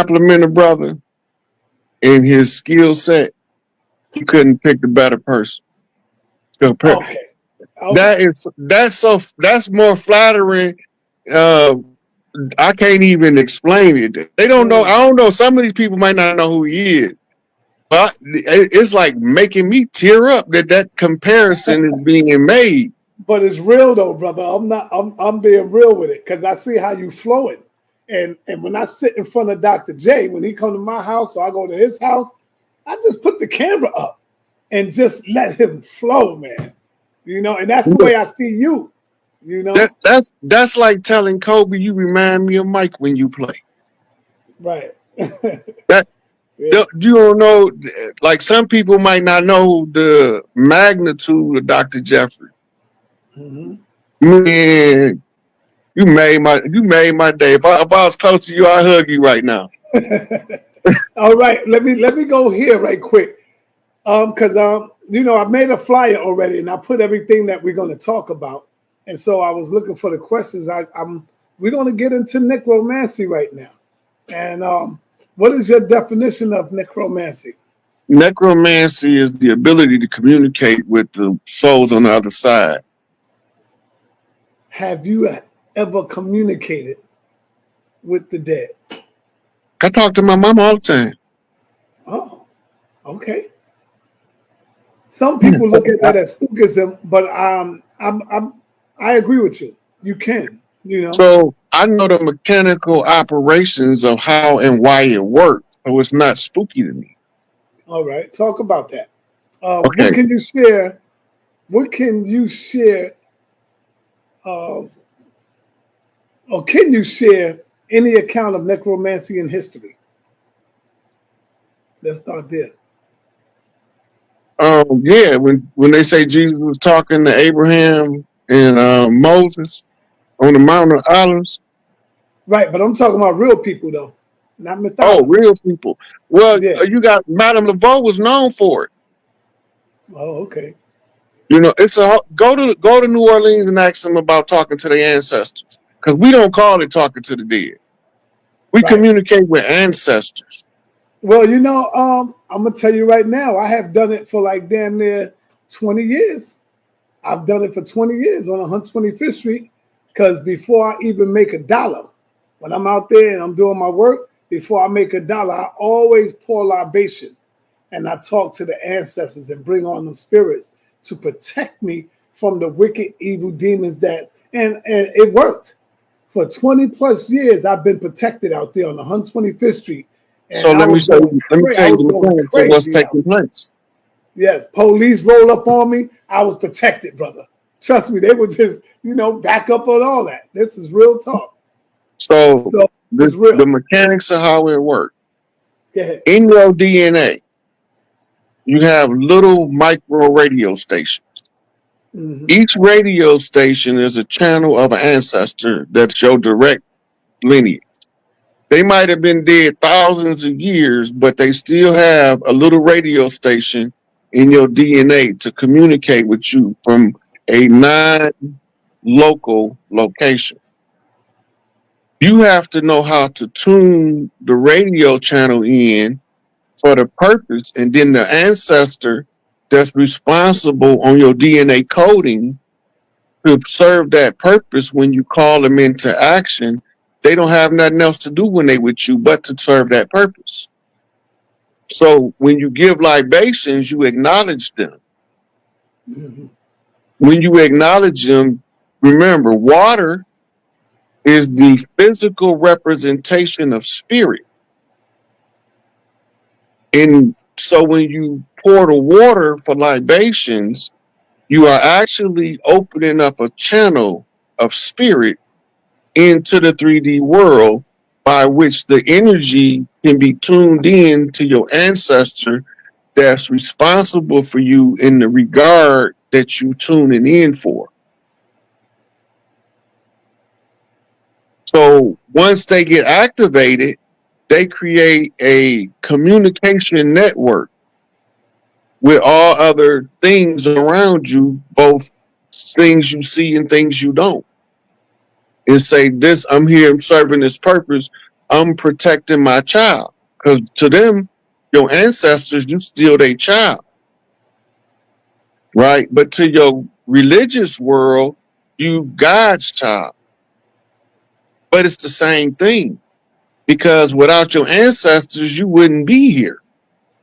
compliment a brother in his skill set, you couldn't pick a better person. Okay. Okay. That's more flattering. Uh, I can't even explain it. They don't know. Mm. I don't know. Some of these people might not know who he is, but it's like making me tear up that that comparison is being made. But it's real though, brother. I'm not. I'm being real with it because I see how you flowing. And when I sit in front of Dr. J, when he come to my house or I go to his house, I just put the camera up and just let him flow, man. You know, and that's the way I see you. You know, That's like telling Kobe, you remind me of Mike when you play. right? That Yeah. you don't know. Like some people might not know the magnitude of Dr. Jeffrey. Hmm. Man, you made my day. If I was close to you, I'd hug you right now. All right, let me go here right quick. Because you know, I made a flyer already, and I put everything that we're going to talk about. And so I was looking for the questions. We're going to get into necromancy right now. And what is your definition of necromancy? Necromancy is the ability to communicate with the souls on the other side. Have you ever communicated with the dead? I talk to my mom all the time. Oh, okay. Some Yeah. people look at that as spookism, but I agree with you. You can, you know. So I know the mechanical operations of how and why it works. So it's not spooky to me. All right, talk about that. What Okay. can you share? What can you share? Uh, or can you share any account of necromancy in history? Let's start there. Yeah, when they say Jesus was talking to Abraham and Moses on the Mount of Olives. Right, but I'm talking about real people though, not Oh, mythology. real people. Well, Yeah. you got Madame Laveau was known for it. Oh, okay. You know, it's a go to New Orleans and ask them about talking to their ancestors because we don't call it talking to the dead. We Right. communicate with ancestors. Well, you know, I'm gonna tell you right now. I have done it for like damn near 20 years. I've done it for 20 years on 125th Street because before I even make a dollar, when I'm out there and I'm doing my work, before I make a dollar, I always pour libation and I talk to the ancestors and bring on them spirits to protect me from the wicked, evil demons and it worked. For 20 plus years, I've been protected out there on 125th Street, So and I was going let me I tell you was the going mechanics of what's crazy out taking place. Yes, police roll up on me. I was protected, brother. Trust me, they would just, back up on all that. This is real talk. So So it's the real. mechanics of how it works. Go ahead. In your DNA, you have little micro radio stations. Hmm. Each radio station is a channel of an ancestor that's your direct lineage. They might have been dead thousands of years, but they still have a little radio station in your DNA to communicate with you from a non-local location. You have to know how to tune the radio channel in for the purpose, and then the ancestor that's responsible on your DNA coding to serve that purpose when you call them into action, they don't have nothing else to do when they with you but to serve that purpose. So when you give libations, you acknowledge them. Hmm. When you acknowledge them, remember, water is the physical representation of spirit. And so when you pour the water for libations, you are actually opening up a channel of spirit into the 3D world by which the energy can be tuned in to your ancestor that's responsible for you in the regard that you tuning in for. So once they get activated, they create a communication network with all other things around you, both things you see and things you don't. And say, this, I'm here, I'm serving this purpose. I'm protecting my child. Because to them, your ancestors, you still their child, right? But to your religious world, you God's child. But it's the same thing because without your ancestors, you wouldn't be here.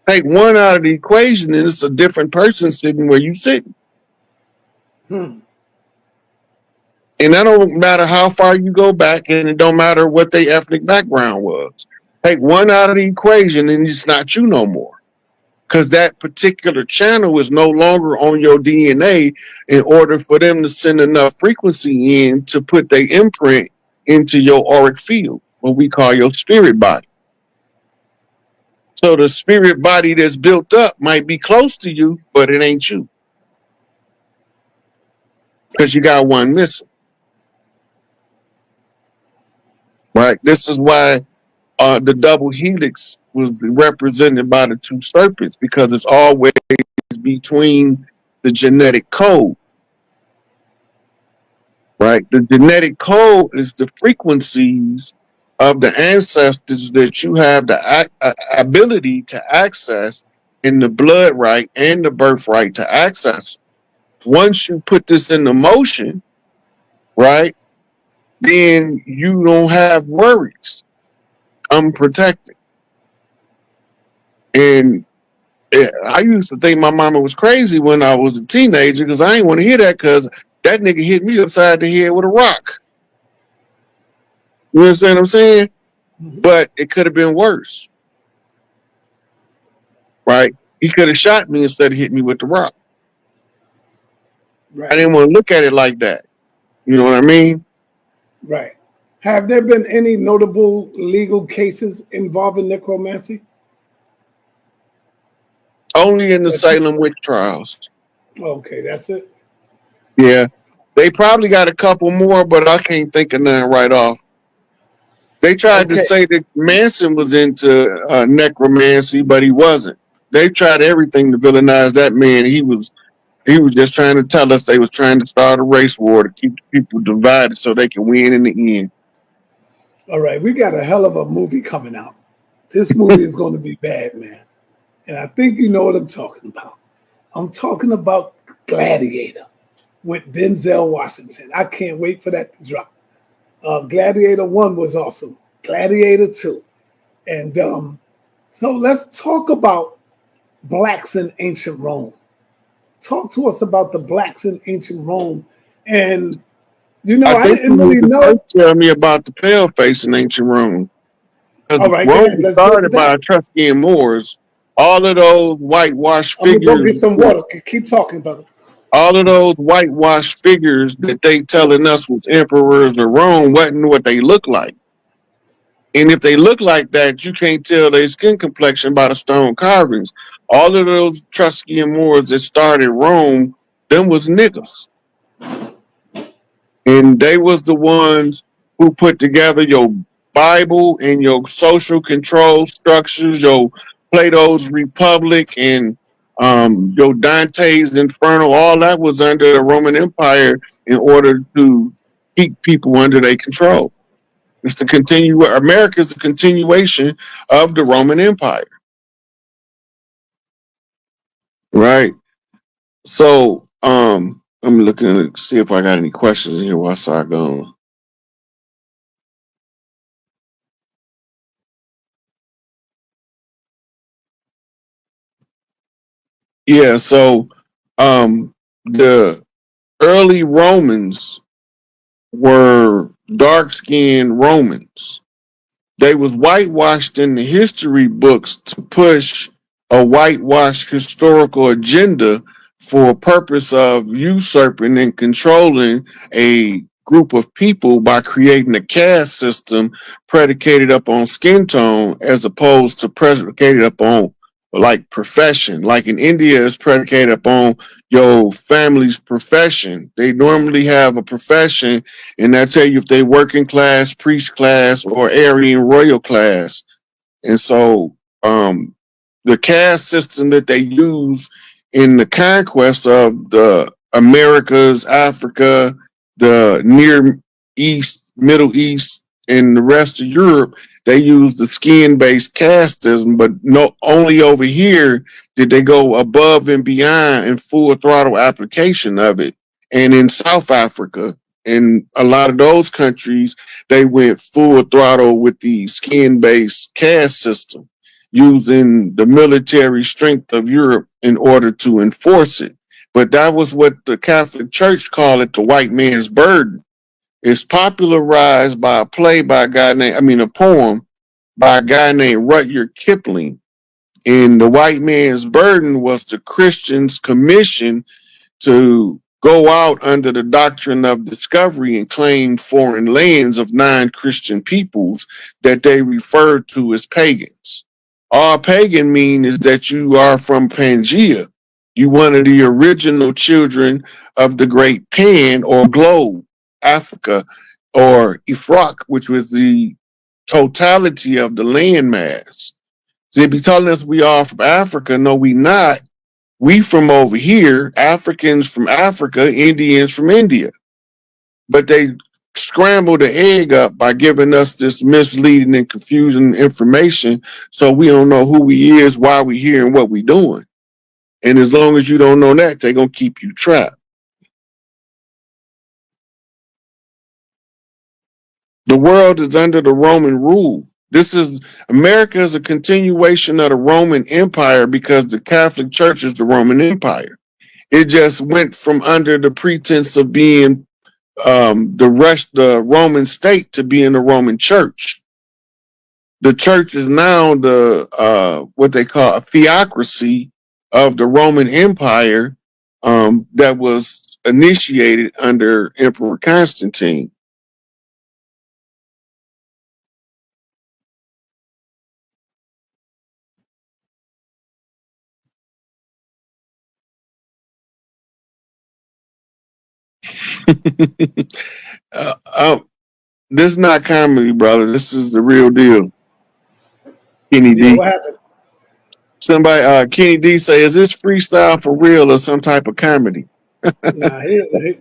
Take one out of the equation, and it's a different person sitting where you sitting. Hmm. And that don't matter how far you go back, and it don't matter what their ethnic background was. Take one out of the equation, and it's not you no more. Because that particular channel is no longer on your DNA in order for them to send enough frequency in to put their imprint into your auric field, what we call your spirit body. So the spirit body that's built up might be close to you, but it ain't you because you got one missing, right? This is why the double helix was represented by the two serpents because it's always between the genetic code, right? The genetic code is the frequencies of the ancestors that you have the ability to access in the blood right and the birthright to access. Once you put this into motion, right, then you don't have worries. I'm protected. And I used to think my mama was crazy when I was a teenager because I didn't want to hear that because that nigga hit me upside the head with a rock. You understand what I'm saying? Hmm. But it could have been worse, right? He could have shot me instead of hit me with the rock. I Right. didn't want to look at it like that. You know what I mean? Right. Have there been any notable legal cases involving necromancy? Only in the That you, Salem witch trials. okay, that's it. Yeah. They probably got a couple more, but I can't think of none right off. They tried to Okay. say that Manson was into necromancy, but he wasn't. They tried everything to villainize that man. He was just trying to tell us they was trying to start a race war to keep the people divided so they can win in the end. All right. We got a hell of a movie coming out. This movie is going to be bad, man. And I think you know what I'm talking about. I'm talking about Gladiator with Denzel Washington. I can't wait for that to drop. Gladiator 1 was awesome. Gladiator 2. And so let's talk about blacks in ancient Rome. Talk to us about the blacks in ancient Rome. And, I I think didn't you need really to first know. tell me about the pale face in ancient Rome. Because All right, go Rome ahead. was Let's deal with started by that. Etruscan Moors. All of those whitewashed I'm going to go figures get some water. Keep talking, brother. all of those whitewashed figures that they telling us was emperors of Rome wasn't what they look like. And if they look like that, you can't tell their skin complexion by the stone carvings. All of those Etruscan Moors that started Rome, them was niggas. And they was the ones who put together your Bible and your social control structures, your Plato's Republic and your Dante's Inferno. All that was under the Roman Empire in order to keep people under their control. It's to continue. America is a continuation of the Roman Empire, right? So, I'm looking to see if I got any questions here while I go. Yeah, so the early Romans were dark skinned Romans. They was whitewashed in the history books to push a whitewashed historical agenda for a purpose of usurping and controlling a group of people by creating a caste system predicated upon skin tone as opposed to predicated upon like profession. Like in India, it's predicated upon your family's profession. They normally have a profession and that tell you if they working class, priest class, or Aryan royal class. And so the caste system that they use in the conquest of the Americas, Africa, the Near East, Middle East, and the rest of Europe, they used the skin-based caste system, but no, only over here did they go above and beyond in full throttle application of it. And in South Africa, in a lot of those countries, they went full throttle with the skin-based caste system, using the military strength of Europe in order to enforce it. But that was what the Catholic Church called it, the white man's burden. It's popularized by a play by a guy named, I mean, a poem by a guy named Rudyard Kipling. And the white man's burden was the Christian's commission to go out under the doctrine of discovery and claim foreign lands of non-Christian peoples that they refer to as pagans. All pagan mean is that you are from Pangea. You one of the original children of the great Pan or globe, Africa, or Ifrak, which was the totality of the landmass. They be telling us we are from Africa. No, we not. We from over here, Africans from Africa, Indians from India. But they scramble the egg up by giving us this misleading and confusing information so we don't know who we is, why we here, and what we doing. And as long as you don't know that, they're going to keep you trapped. The world is under the Roman rule. This is America is a continuation of the Roman Empire because the Catholic Church is the Roman Empire. It just went from under the pretense of being the Roman state to being the Roman Church. The church is now the what they call a theocracy of the Roman Empire that was initiated under Emperor Constantine. uh, uh, this is not comedy, brother. This is the real deal. Kenny Yeah, D. what happened? Somebody, Kenny D say, is this freestyle for real or some type of comedy? Nah,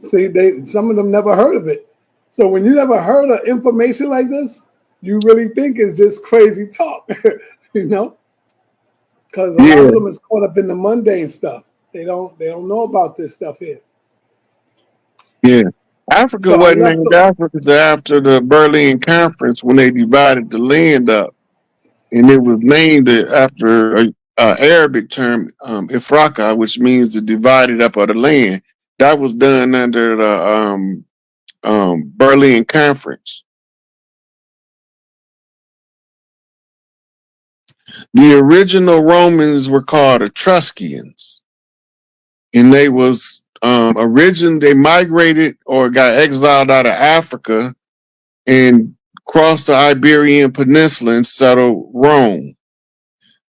see, some of them never heard of it. So when you never heard of information like this, you really think it's just crazy talk, you know? Because a lot Yeah, of them is caught up in the mundane stuff. They don't know about this stuff here. yeah. Africa So I wasn't left. named Africa till after the Berlin Conference when they divided the land up, and it was named after a Arabic term, Ifraka, which means the divided up of the land. That was done under the Berlin Conference. The original Romans were called Etruscans, and they was they migrated or got exiled out of Africa and crossed the Iberian Peninsula and settled Rome.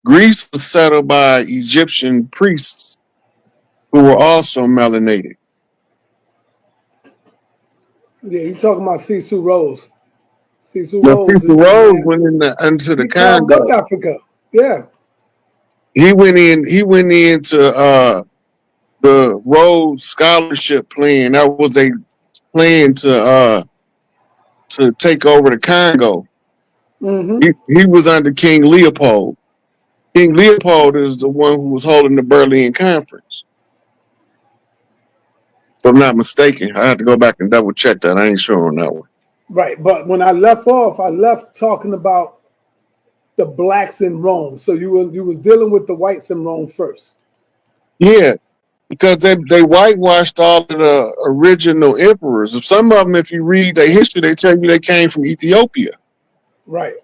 Greece was settled by Egyptian priests who were also melanated. Yeah, you talking about Sisu Rose. Sisu Now, Rose is the Cicero man. went into the He carved up Congo. Africa. Yeah. He went in. He went into the Rhodes Scholarship Plan. That was a plan to take over the Congo. Mm-hmm. He was under King Leopold. King Leopold is the one who was holding the Berlin Conference. If I'm not mistaken, I have to go back and double check that. I ain't sure on that one. Right. But when I left off, I left talking about the blacks in Rome. So you was dealing with the whites in Rome first. Yeah, because they whitewashed all of the original emperors. If some of them, if you read their history, they tell you they came from Ethiopia, Right.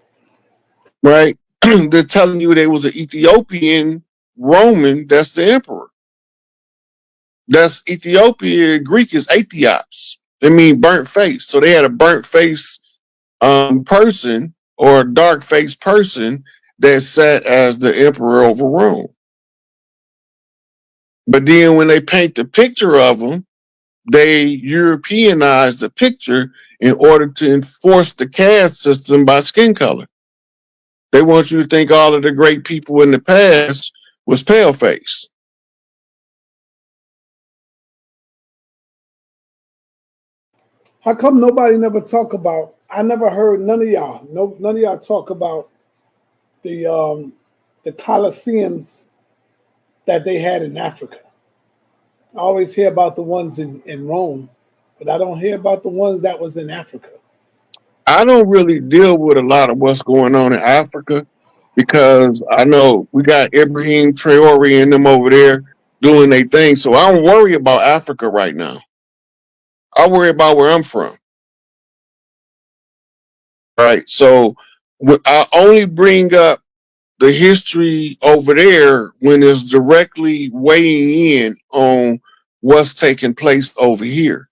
right? They're telling you they was an Ethiopian Roman. That's the emperor. That's Ethiopia. Greek is Aethiops. They mean burnt face. So they had a burnt face person or a dark faced person that sat as the emperor over Rome. But then when they paint the picture of them, they Europeanize the picture in order to enforce the caste system by skin color. They want you to think all of the great people in the past was pale face. How come nobody never talk about I never heard none of y'all. No, none of y'all talk about the um, the Colosseums that they had in Africa. I always hear about the ones in Rome, but I don't hear about the ones that was in Africa. I don't really deal with a lot of what's going on in Africa because I know we got Ibrahim Traore and them over there doing their thing. So I don't worry about Africa right now. I worry about where I'm from. Right. So I only bring up the history over there when it's directly weighing in on what's taking place over here.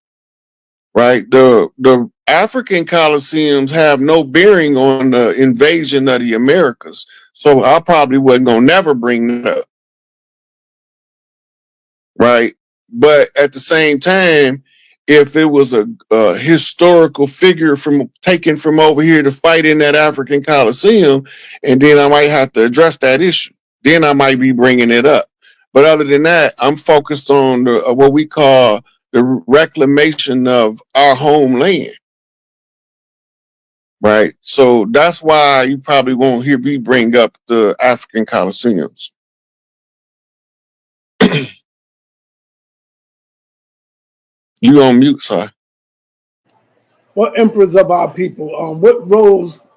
Right. The African Colosseums have no bearing on the invasion of the Americas. So I probably wasn't gonna never bring that up. Right. But at the same time, if it was a historical figure from taken from over here to fight in that African Coliseum, and then I might have to address that issue. Then I might be bringing it up. But other than that, I'm focused on what we call the reclamation of our homeland. Right. So that's why you probably won't hear me bring up the African Coliseums. You on mute, sir. What emperors of our people? What roles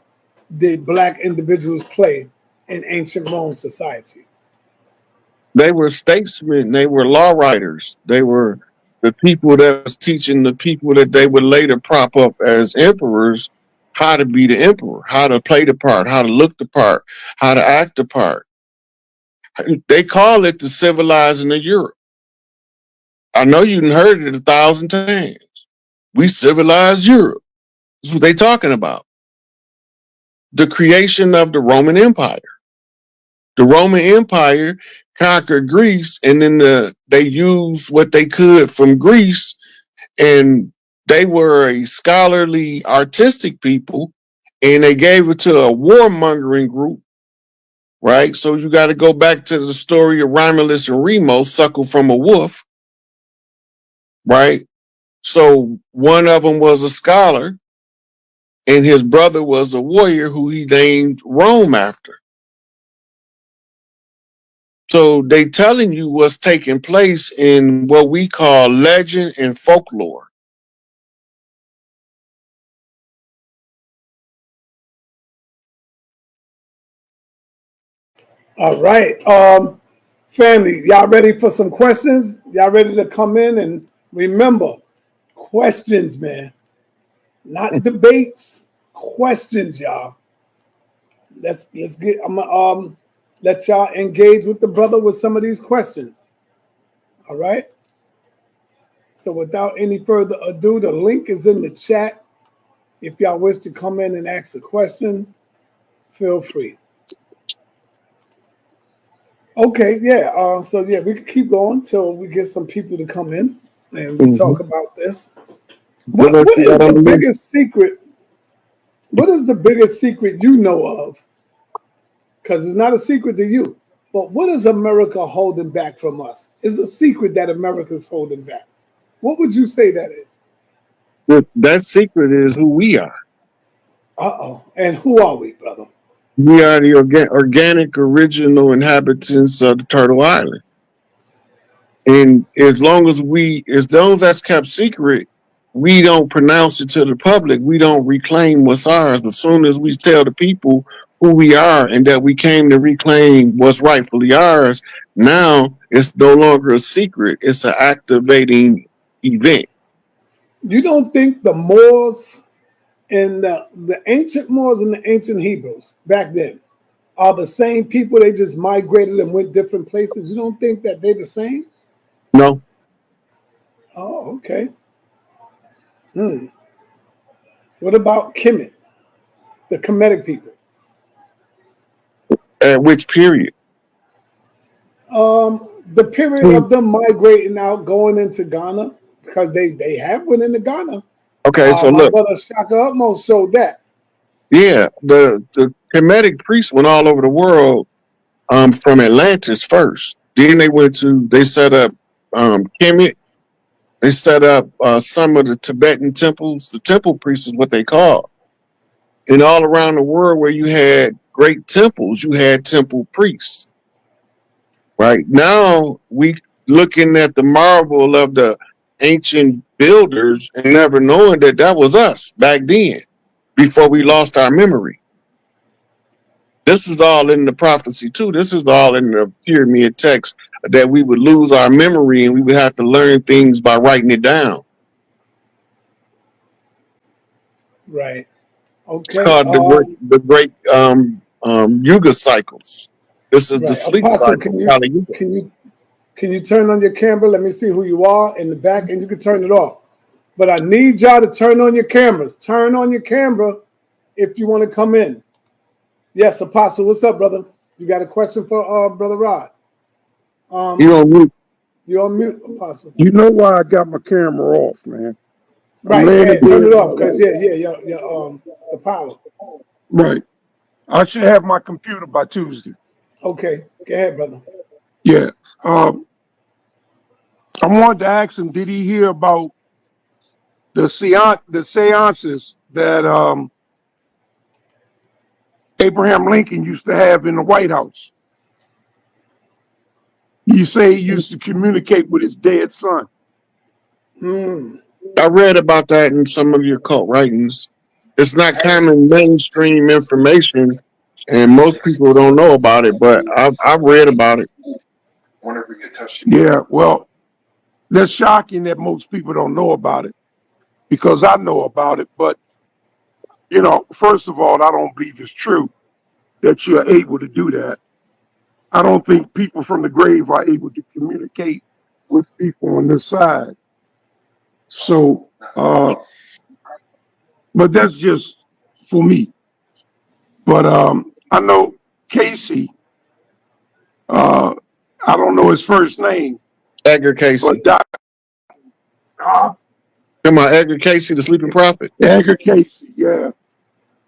did black individuals play in ancient Rome society? They were statesmen. They were law writers. They were the people that was teaching the people that they would later prop up as emperors how to be the emperor, how to play the part, how to look the part, how to act the part. They call it the civilizing of Europe. I know you've heard it 1,000 times. We civilized Europe. That's what they talking about. The creation of the Roman Empire. The Roman Empire conquered Greece, and then they used what they could from Greece, and they were a scholarly, artistic people, and they gave it to a warmongering group, right? So you got to go back to the story of Romulus and Remus, suckled from a wolf, right? So one of them was a scholar, and his brother was a warrior who he named Rome after. So they telling you what's taking place in what we call legend and folklore. All right. Family, y'all ready for some questions? Y'all ready to come in? And remember, questions, man. Not debates, questions, y'all. Let's get I'm gonna let y'all engage with the brother with some of these questions. All right. So without any further ado, the link is in the chat. If y'all wish to come in and ask a question, feel free. Okay, yeah. So yeah, we can keep going till we get some people to come in and we Mm-hmm. talk about this. What else What you is got the on the list? biggest secret? What is the biggest secret you know of? Because it's not a secret to you. But what is America holding back from us? Is a secret that America's holding back. What would you say that is? That secret is who we are. Uh-oh. And who are we, brother? We are the organic original inhabitants of the Turtle Island. And as long as that's kept secret, we don't pronounce it to the public. We don't reclaim what's ours. As soon as we tell the people who we are and that we came to reclaim what's rightfully ours, now it's no longer a secret. It's an activating event. You don't think the Moors and the ancient Moors and the ancient Hebrews back then are the same people? They just migrated and went different places. You don't think that they're the same? No, Oh, okay. Hmm. What about Kemet, the Kemetic people? at which period? The period of them migrating out, going into Ghana, because they have went into Ghana. Okay, so My look, brother Shaka Utmost showed that. yeah, the Kemetic priests went all over the world from Atlantis first. Then they set up Kemet. They set up some of the Tibetan temples. The temple priests is what they call. And all around the world where you had great temples, you had temple priests. Right now, we looking at the marvel of the ancient builders and never knowing that that was us back then, before we lost our memory. This is all in the prophecy too. This is all in the pyramid text, that we would lose our memory and we would have to learn things by writing it down. Right. It's Okay. called the great Yuga cycles. This is the Right. sleep Apostle, cycle, Kali Yuga. can you turn on your camera? Let me see who you are in the back, and you can turn it off. But I need y'all to turn on your cameras. Turn on your camera if you want to come in. Yes, Apostle. What's up, brother? You got a question for Brother Rod? You don't mute. You're on mute, Apostle. You know why I got my camera off, man? I'm Right. Go laying in ahead. Turn bed. it off, cause your the power. Right. I should have my computer by Tuesday. Okay. Go ahead, brother. Yeah. Um, I wanted to ask him, did he hear about the seances that Abraham Lincoln used to have in the White House? You say he used to communicate with his dead son. Hmm. I read about that in some of your cult writings. It's not common mainstream information, and most people don't know about it. But I've read about it. Yeah, well, that's shocking that most people don't know about it because I know about it. But, first of all, I don't believe it's true that you're able to do that. I don't think people from the grave are able to communicate with people on this side. So, but that's just for me. But I know Casey, uh, I don't know his first name, Edgar but Casey. Come on, Edgar Casey, the sleeping prophet. Edgar Casey, yeah.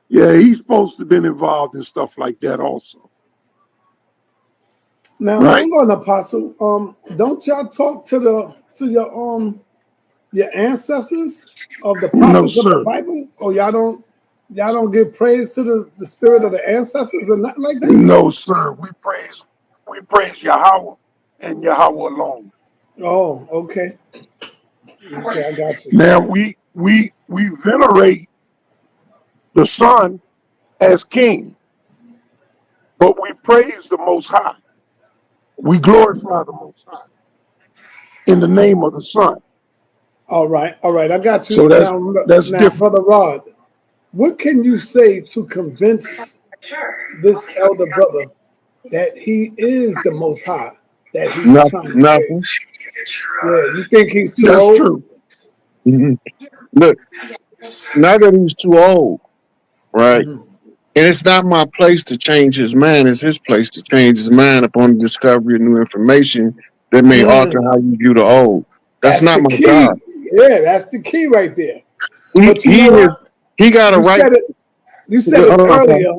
Yeah, he's supposed to have been involved in stuff like that also. Now Right? hold on, Apostle. Don't y'all talk to your ancestors of the No, prophets of the sir. Bible? Or y'all don't give praise to the spirit of the ancestors or nothing like that? No, sir. We praise Yahweh and Yahweh alone. Oh, okay. Okay, I got you. Now we venerate the Son as King, but we praise the Most High. We glorify the Most High in the name of the Son. All right, I got you. So that's Now, different. Brother Rod, what can you say to convince this elder brother that he is the most high that he's trying to Nothing. praise? Yeah, you think he's too That's old? true. Mhm. Look, now that he's too old, right? Hmm. And it's not my place to change his mind. It's his place to change his mind upon the discovery of new information that may alter how you view the old. That's That's not the my job. key. Yeah, that's the key right there. He But you he know is, what? he got a You right. said it. You said Hold it on, Paul. earlier.